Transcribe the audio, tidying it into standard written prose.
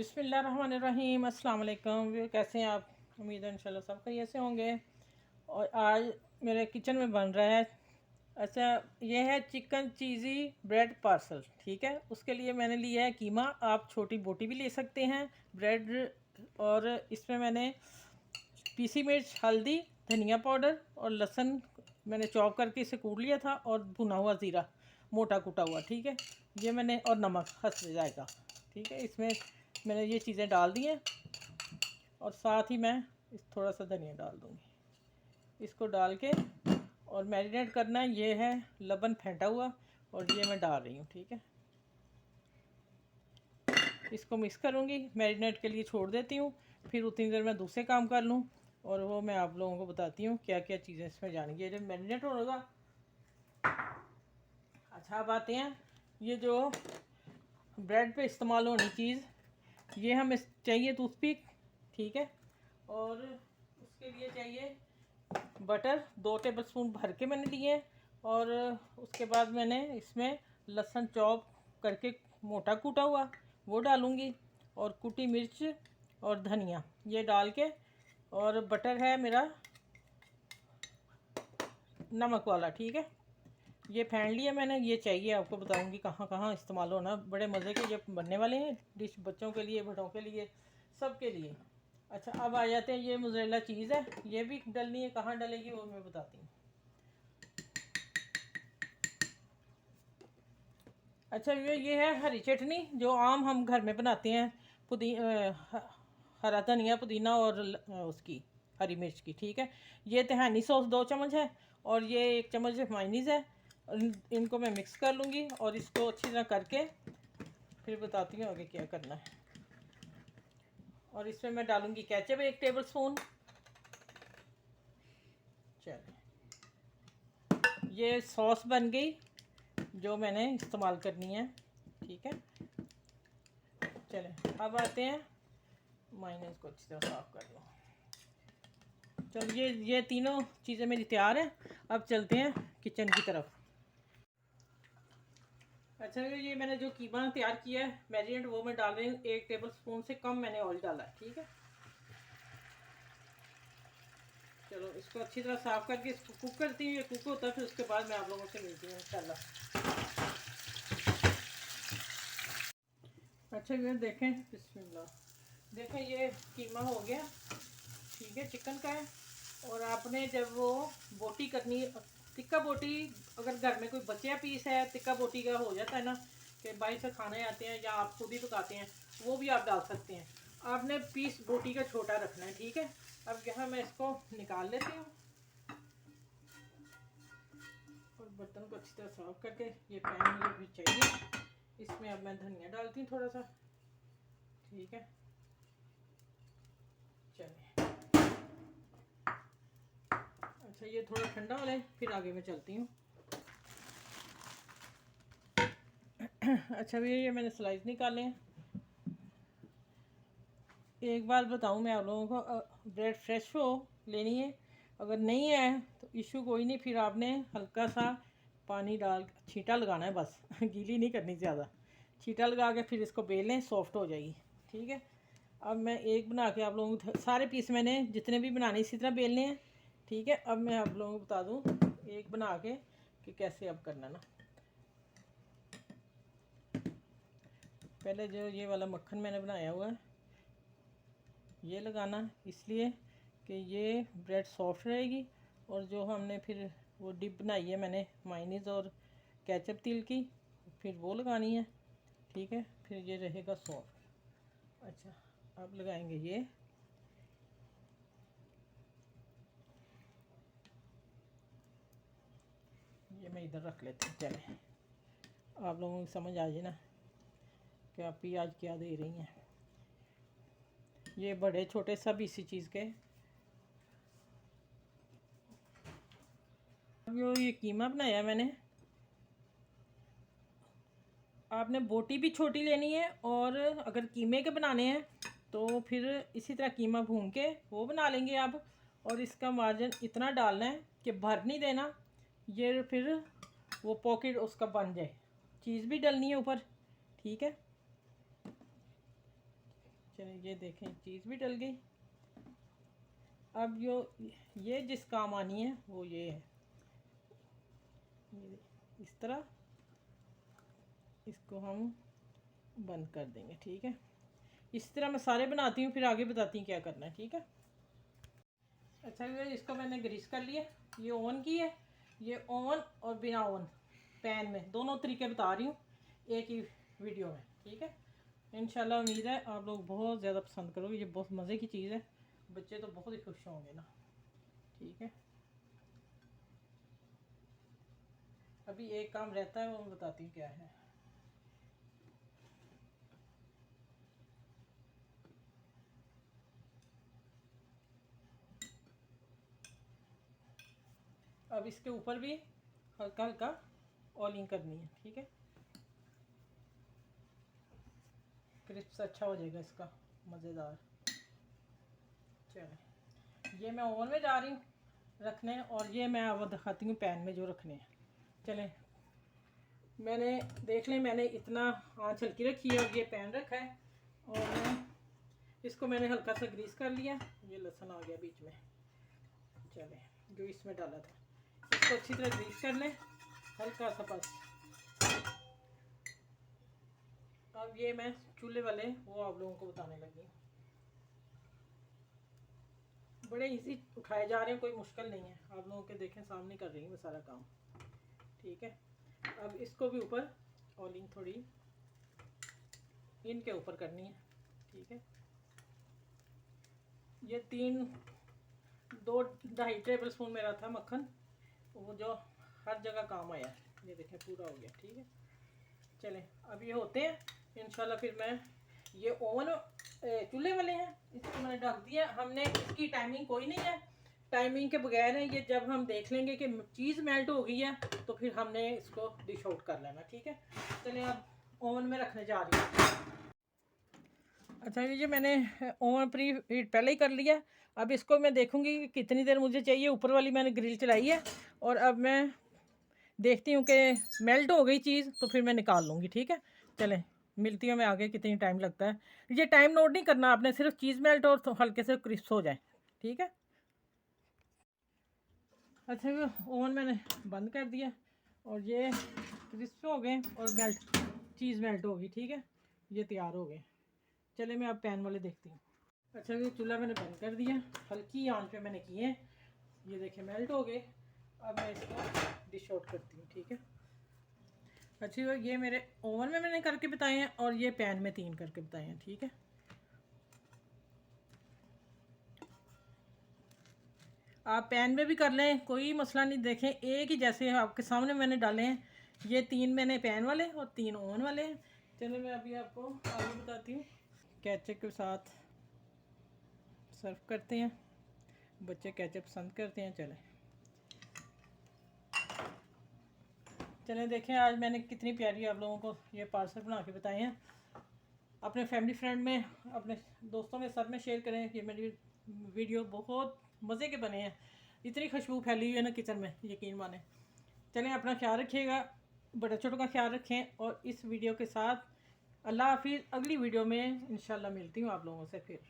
बिस्मिल्लाहिर्रहमानिर्रहीम। अस्सलाम वालेकुम। कैसे हैं आप? उम्मीद है इंशाल्लाह सब खैरियत से होंगे। और आज मेरे किचन में बन रहा है, अच्छा, ये है चिकन चीज़ी ब्रेड पार्सल। ठीक है, उसके लिए मैंने लिया है कीमा। आप छोटी बोटी भी ले सकते हैं, ब्रेड। और इसमें मैंने पीसी मिर्च, हल्दी, धनिया पाउडर और लहसुन मैंने चॉप करके इसे कूट लिया था, और भुना हुआ ज़ीरा मोटा कूटा हुआ। ठीक है, ये मैंने, और नमक हंस जाएगा। ठीक है, इसमें मैंने ये चीज़ें डाल दी हैं, और साथ ही मैं थोड़ा सा धनिया डाल दूँगी। इसको डाल के और मैरिनेट करना है। ये है लबन फेंटा हुआ, और ये मैं डाल रही हूँ। ठीक है, इसको मिक्स करूँगी, मैरिनेट के लिए छोड़ देती हूँ। फिर उतनी देर मैं दूसरे काम कर लूँ, और वो मैं आप लोगों को बताती हूँ क्या क्या चीज़ें इसमें जानेंगी जब मैरिनेट होगा। अच्छा, अब आते हैं ये जो ब्रेड पे इस्तेमाल होनी चीज़, ये हमें चाहिए टूथपिक। ठीक है, और उसके लिए चाहिए बटर 2 टेबलस्पून भर के मैंने लिए। और उसके बाद मैंने इसमें लहसुन चॉप करके मोटा कूटा हुआ वो डालूँगी, और कुटी मिर्च और धनिया ये डाल के, और बटर है मेरा नमक वाला। ठीक है, ये फेंट लिया मैंने। ये चाहिए, आपको बताऊंगी कहाँ कहाँ इस्तेमाल होना। बड़े मज़े के ये बनने वाले हैं डिश, बच्चों के लिए, बड़ों के लिए, सब के लिए। अच्छा, अब आ जाते हैं, ये मोज़रेला चीज़ है, ये भी डलनी है। कहाँ डलेगी वो मैं बताती हूँ। अच्छा, ये है हरी चटनी, जो आम हम घर में बनाते हैं। हरा धनिया, पुदीना और उसकी हरी मिर्च की। ठीक है, ये तहानी सॉस 2 चम्मच है, और ये 1 चम्मच मायनीज़ है। इनको मैं मिक्स कर लूँगी, और इसको अच्छी तरह करके फिर बताती हूँ आगे क्या करना है। और इसमें मैं डालूँगी केचप 1 टेबल स्पून। चलिए, ये सॉस बन गई जो मैंने इस्तेमाल करनी है। ठीक है, चलें अब आते हैं, मायनीज़ को अच्छी तरह साफ़ कर लो। चलिए, ये तीनों चीज़ें मेरी तैयार हैं। अब चलते हैं किचन की तरफ। अच्छा, ये मैंने जो कीमा तैयार किया है मैरिनेट, वो मैं डाल रही हूँ। 1 टेबल स्पून से कम मैंने ऑयल डाला है। ठीक है, चलो इसको अच्छी तरह साफ़ करके इसको कुक करती हूँ। ये कुक होता है, फिर उसके बाद मैं आप लोगों से मिलती हूँ इंशाल्लाह। अच्छा, ये देखें, बिस्मिल्लाह, देखें ये कीमा हो गया। ठीक है, चिकन का है। और आपने जब वो बोटी करनी, टिक्का बोटी, अगर घर में कोई बचिया पीस है, टिक्का बोटी का हो जाता है ना कि बाहर से खाने आते हैं या आप खुद ही पकाते हैं, वो भी आप डाल सकते हैं। आपने पीस बोटी का छोटा रखना है। ठीक है, अब यहाँ मैं इसको निकाल लेती हूँ, और बर्तन को अच्छी तरह साफ करके, ये पैन मुझे भी चाहिए। इसमें अब मैं धनिया डालती हूँ थोड़ा सा। ठीक है, चलिए, अच्छा, ये थोड़ा ठंडा हो जाए फिर आगे मैं चलती हूँ। अच्छा भैया, ये मैंने स्लाइस निकाले हैं। एक बात बताऊँ मैं आप लोगों को, ब्रेड फ्रेश हो लेनी है। अगर नहीं है तो इशू कोई नहीं, फिर आपने हल्का सा पानी डाल छींटा लगाना है बस। गीली नहीं करनी ज़्यादा। छींटा लगा के फिर इसको बेल लें, सॉफ्ट हो जाएगी। ठीक है, अब मैं एक बना के आप लोगों को, सारे पीस मैंने जितने भी बनाने इसी तरह बेलने हैं। ठीक है, अब मैं आप लोगों को बता दूँ एक बना के कि कैसे अब करना ना। पहले जो ये वाला मक्खन मैंने बनाया हुआ है, ये लगाना, इसलिए कि ये ब्रेड सॉफ्ट रहेगी। और जो हमने फिर वो डिप बनाई है मैंने मायनीज़ और केचप तिल की, फिर वो लगानी है। ठीक है, फिर ये रहेगा सॉफ्ट। अच्छा, अब लगाएंगे ये मैं इधर रख लेती हूँ। चले, आप लोगों को समझ आ जाए ना कि आप प्याज क्या दे रही हैं। ये बड़े छोटे सब इसी चीज़ के। जो ये कीमा बनाया मैंने, आपने बोटी भी छोटी लेनी है, और अगर कीमे के बनाने हैं तो फिर इसी तरह कीमा भून के वो बना लेंगे आप। और इसका मार्जिन इतना डालना है कि भर नहीं देना, ये फिर वो पॉकेट उसका बन जाए। चीज़ भी डलनी है ऊपर। ठीक है, चलिए ये देखें चीज़ भी डल गई। अब ये जिस काम आनी है वो ये है, ये इस तरह इसको हम बंद कर देंगे। ठीक है, इस तरह मैं सारे बनाती हूँ, फिर आगे बताती हूँ क्या करना है। ठीक है। अच्छा इसको मैंने ग्रीस कर लिया। ये ओवन की है, ये ओवन और बिना ओवन पैन में दोनों तरीके बता रही हूँ एक ही वीडियो में। ठीक है, इंशाल्लाह उम्मीद है आप लोग बहुत ज़्यादा पसंद करोगे। ये बहुत मज़े की चीज़ है, बच्चे तो बहुत ही खुश होंगे ना। ठीक है, अभी एक काम रहता है वो मैं बताती हूँ क्या है। अब इसके ऊपर भी हल्का हल्का ऑयलिंग करनी है। ठीक है, क्रिस्प अच्छा हो जाएगा इसका, मज़ेदार। चले ये मैं ओवन में जा रही हूँ रखने, और ये मैं अब दिखाती हूँ पैन में जो रखने हैं। चलें, मैंने देख लें, मैंने इतना आँच हल्की रखी है और ये पैन रखा है, और इसको मैंने हल्का सा ग्रीस कर लिया। ये लहसुन आ गया बीच में, चले जो इसमें डाला था इसको अच्छी तरह ग्रीस कर लें, हल्का सा बस। अब ये मैं चूल्हे वाले वो आप लोगों को बताने लगी। बड़े इजी उठाए जा रहे हैं, कोई मुश्किल नहीं है। आप लोगों के देखें सामने कर रही हूँ मैं सारा काम। ठीक है, अब इसको भी ऊपर ऑयलिंग थोड़ी इनके ऊपर करनी है। ठीक है, ये 2-2.5 टेबल स्पून मेरा था मक्खन, वो जो हर जगह काम आया। ये देखें पूरा हो गया। ठीक है, चलें अब ये होते हैं इंशाल्लाह। फिर मैं ये ओवन चूल्हे वाले हैं, इसको मैंने ढक दिया। हमने इसकी टाइमिंग कोई नहीं है, टाइमिंग के बगैर है ये। जब हम देख लेंगे कि चीज़ मेल्ट हो गई है तो फिर हमने इसको डिश आउट कर लेना। ठीक है, चलिए अब ओवन में रखने जा रही हूँ। अच्छा ये मैंने ओवन प्री हीट पहले ही कर लिया। अब इसको मैं देखूंगी कि कितनी देर मुझे चाहिए। ऊपर वाली मैंने ग्रिल चलाई है, और अब मैं देखती हूँ कि मेल्ट हो गई चीज़ तो फिर मैं निकाल लूँगी। ठीक है, चलें मिलती हूँ मैं आगे, कितनी टाइम लगता है। ये टाइम नोट नहीं करना आपने, सिर्फ चीज़ मेल्ट और तो हल्के से क्रिस्प हो जाए। ठीक है, अच्छा वो ओवन मैंने बंद कर दिया, और ये क्रिस्प हो गए और मेल्ट चीज़ मेल्ट हो गई। ठीक है, ये तैयार हो गए। चले मैं अब पैन वाले देखती हूँ। अच्छा ये चूल्हा मैंने बंद कर दिया, हल्की आंच पे मैंने किए। ये देखें मेल्ट हो गए। अब मैं इसको डिश आउट करती हूँ। ठीक है, अच्छी वो ये मेरे ओवन में मैंने करके बताए हैं, और ये पैन में 3 करके बताए हैं। ठीक है, आप पैन में भी कर लें, कोई मसला नहीं। देखें एक ही जैसे आपके सामने मैंने डाले हैं। ये 3 मैंने पैन वाले और 3 ओवन वाले हैं। चलो मैं अभी आपको आगे बताती हूँ। केचप के साथ सर्व करते हैं, बच्चे केचप पसंद करते हैं। चलें देखें आज मैंने कितनी प्यारी आप लोगों को ये पार्सल बना के बताए हैं। अपने फैमिली फ्रेंड में, अपने दोस्तों में, सब में शेयर करें। ये मेरी वीडियो बहुत मज़े के बने हैं, इतनी खुशबू फैली हुई है ना किचन में, यकीन माने। चलें अपना ख्याल रखिएगा, बड़े छोटों का ख्याल रखें। और इस वीडियो के साथ अल्लाह हाफिज़। अगली वीडियो में इंशाल्लाह मिलती हूँ आप लोगों से फिर।